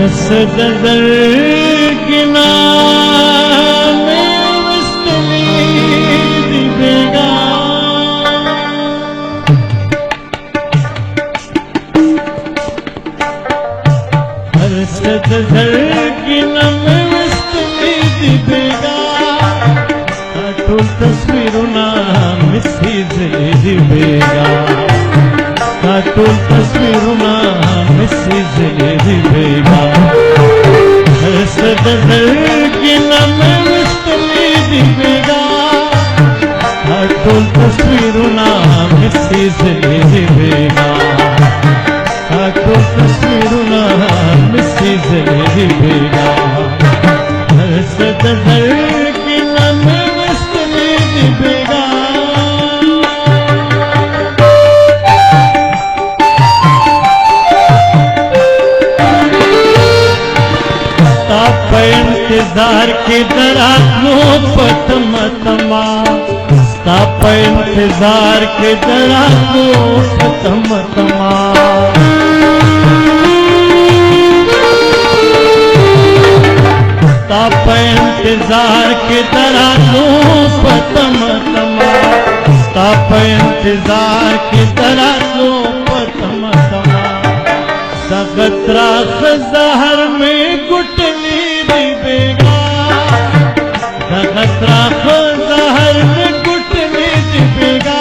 सदर की नाम वस्तवी दिवेगा हर सदर की नाम वस्तवी दिवेगा काटून तस्वीरों नाम मिसिज दिवेगा काटून तस्वीरों नाम मिसिज दिवेगा सदर की नाम वस्तवी दिवेगा काटून तस्वीरों नाम मिसिज दिवेगा काटून तस्वीरों नाम मिसिज दिवेगा सदर की नाम वस्तवी दिवेगा इंतजार के दरानो पतम तमा ताप इंतजार के दरानो पतम तमा ताप इंतजार के दरानो पतम तमा ताप इंतजार के दरानो पतम तमा सगत्रा खजहर में गुटनी दिवेगा सगत्रा खजहर में गुटनी दिवेगा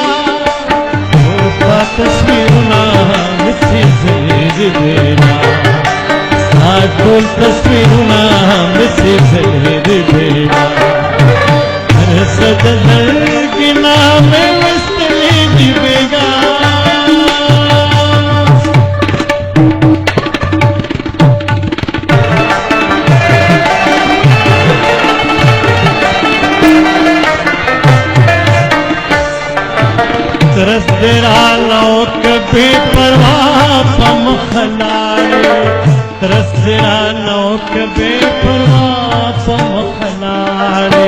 तस्वीर नाम मिसिज दिवेगा काटून तस्वीर नाम मिसिज दिवेगा सदर की नाम वस्तवी दिवेगा तरस तेरा लौट बेपरवाह पम खलाड़े तरस तेरा लौट बेपरवाह पम खलाड़े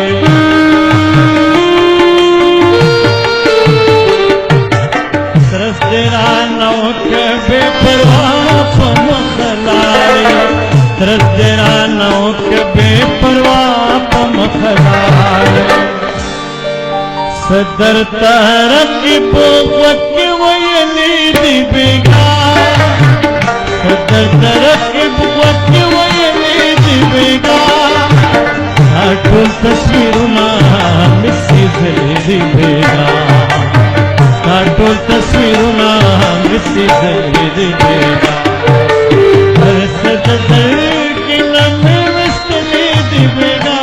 तरस तेरा लौट बेपरवाह पम खलाड़े तरस तेरा लौट बेपरवाह पम खलाड़े सदर तरक्की बोवक्की वयली दिवेगा सदर तरक्की बोवक्की वयली दिवेगा काटून तस्वीरों नाम मिसिज दिवेगा काटून तस्वीरों नाम मिसिज दिवेगा हर सदर की नाम वस्तवी दिवेगा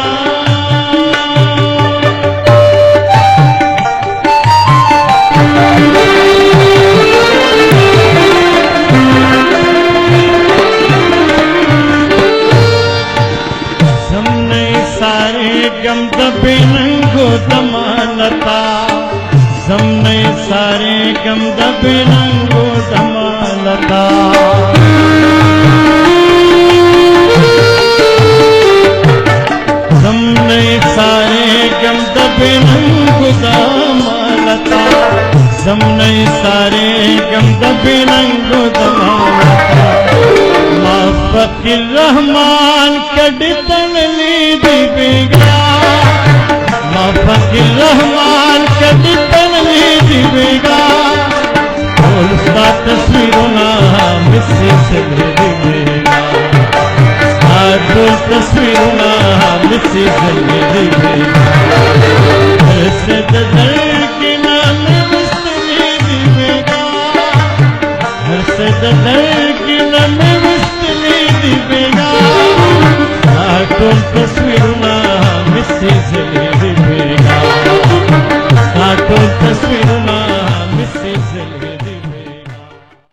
गम दबे नंगो दमालता हमने सारे गम दबे नंगो दमालता हमने सारे गम दबे नंगो दमालता हमने सारे गम दबे नंगो दमालता माफकिर रहमान कड़तन ली दिवेगा माफकिर रहमान कड़तन ली दिवेगा बोलता तस्वीरों नाम मिसिज दिवेगा बोल तस्वीरों नाम मिसिज दिवेगा सदर के नाम वस्तवी दिवेगा सदर के नाम वस्तवी दिवेगा काटून तस्वीरों नाम मिसिज